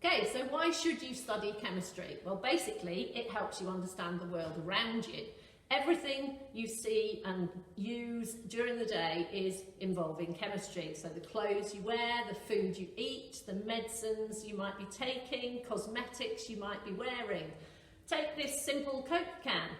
Okay, so why should you study chemistry? Well, basically, it helps you understand the world around you. Everything you see and use during the day is involving chemistry. So the clothes you wear, the food you eat, the medicines you might be taking, cosmetics you might be wearing. Take this simple Coke can.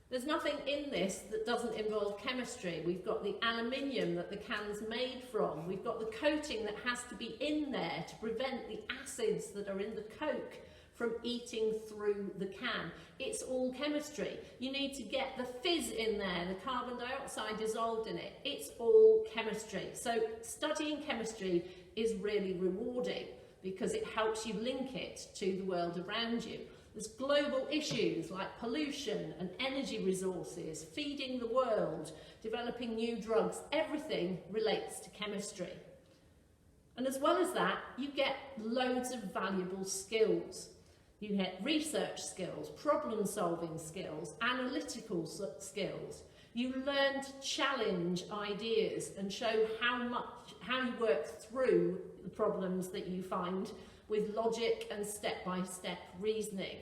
There's nothing in this that doesn't involve chemistry. We've got the aluminium that the can's made from. We've got the coating that has to be in there to prevent the acids that are in the Coke from eating through the can. It's all chemistry. You need to get the fizz in there, the carbon dioxide dissolved in it. It's all chemistry. So studying chemistry is really rewarding because it helps you link it to the world around you. There's global issues like pollution and energy resources, feeding the world, developing new drugs. Everything relates to chemistry. And as well as that, you get loads of valuable skills. You get research skills, problem-solving skills, analytical skills. You learn to challenge ideas and show how you work through the problems that you find with logic and step-by-step reasoning.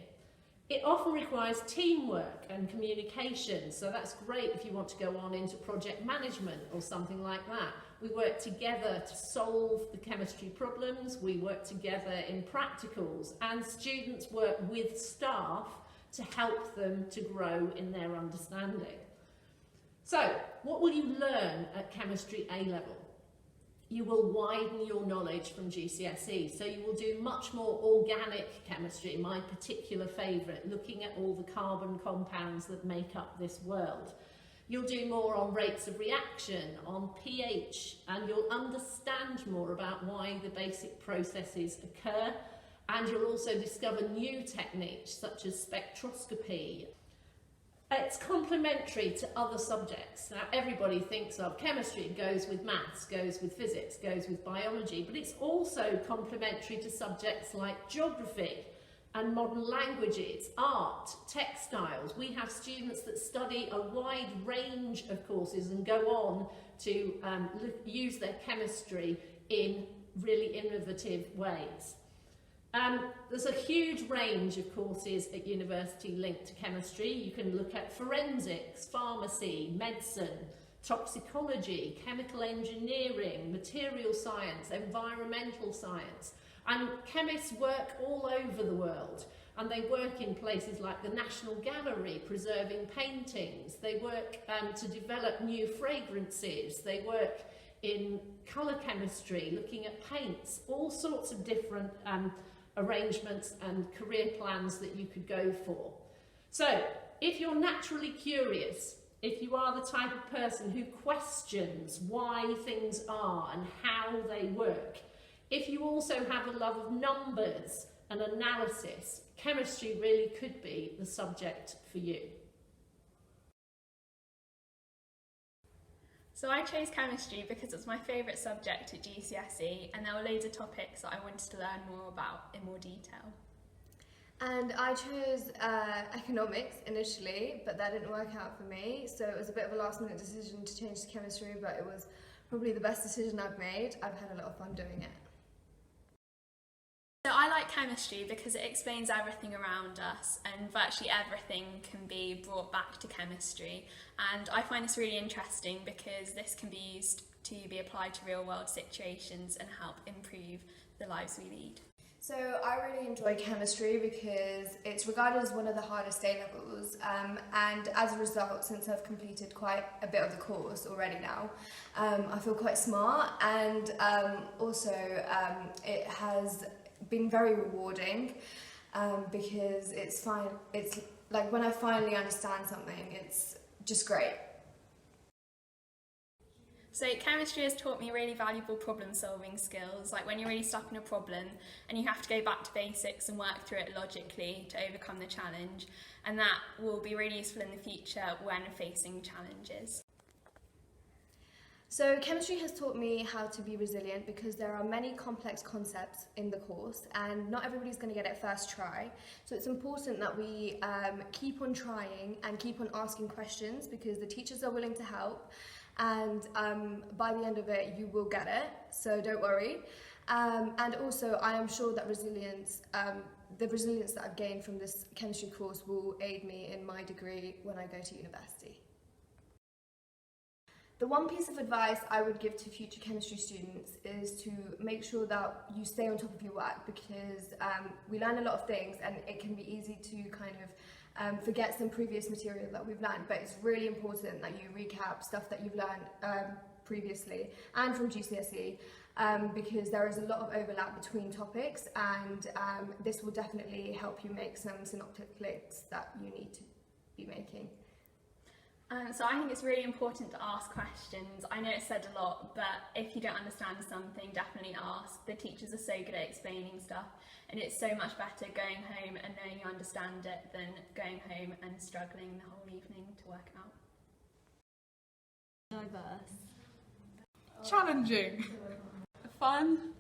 It often requires teamwork and communication, so that's great if you want to go on into project management or something like that. We work together to solve the chemistry problems, we work together in practicals, and students work with staff to help them to grow in their understanding. So, what will you learn at Chemistry A-level? You will widen your knowledge from GCSE, so you will do much more organic chemistry, my particular favourite, looking at all the carbon compounds that make up this world. You'll do more on rates of reaction, on pH, and you'll understand more about why the basic processes occur, and you'll also discover new techniques such as spectroscopy. It's complementary to other subjects. Now everybody thinks of chemistry, goes with maths, goes with physics, goes with biology, but it's also complementary to subjects like geography and modern languages, art, textiles. We have students that study a wide range of courses and go on to use their chemistry in really innovative ways. There's a huge range of courses at university linked to chemistry. You can look at forensics, pharmacy, medicine, toxicology, chemical engineering, material science, environmental science. And chemists work all over the world, and they work in places like the National Gallery, preserving paintings. They work to develop new fragrances. They work in colour chemistry, looking at paints, all sorts of different arrangements and career plans that you could go for. So, if you're naturally curious, if you are the type of person who questions why things are and how they work, if you also have a love of numbers and analysis, chemistry really could be the subject for you. So I chose chemistry because it's my favourite subject at GCSE, and there were loads of topics that I wanted to learn more about in more detail. And I chose economics initially, but that didn't work out for me, so it was a bit of a last minute decision to change to chemistry, but it was probably the best decision I've made. I've had a lot of fun doing it. So I like chemistry because it explains everything around us, and virtually everything can be brought back to chemistry. And I find this really interesting because this can be used to be applied to real world situations and help improve the lives we lead. So I really enjoy chemistry because it's regarded as one of the hardest A-levels, and as a result, since I've completed quite a bit of the course already now, I feel quite smart, and also it has been very rewarding because it's like when I finally understand something, it's just great. So chemistry has taught me really valuable problem solving skills, like when you're really stuck in a problem and you have to go back to basics and work through it logically to overcome the challenge, and that will be really useful in the future when facing challenges. So chemistry has taught me how to be resilient because there are many complex concepts in the course and not everybody's going to get it first try. So it's important that we keep on trying and keep on asking questions because the teachers are willing to help, and by the end of it you will get it, so don't worry. And also I am sure that the resilience that I've gained from this chemistry course will aid me in my degree when I go to university. The one piece of advice I would give to future chemistry students is to make sure that you stay on top of your work, because we learn a lot of things and it can be easy to kind of forget some previous material that we've learned, but it's really important that you recap stuff that you've learned previously and from GCSE, because there is a lot of overlap between topics, and this will definitely help you make some synoptic links that you need to be making. So I think it's really important to ask questions. I know it's said a lot, but if you don't understand something, definitely ask. The teachers are so good at explaining stuff, and it's so much better going home and knowing you understand it than going home and struggling the whole evening to work it out. Diverse. Challenging. Fun.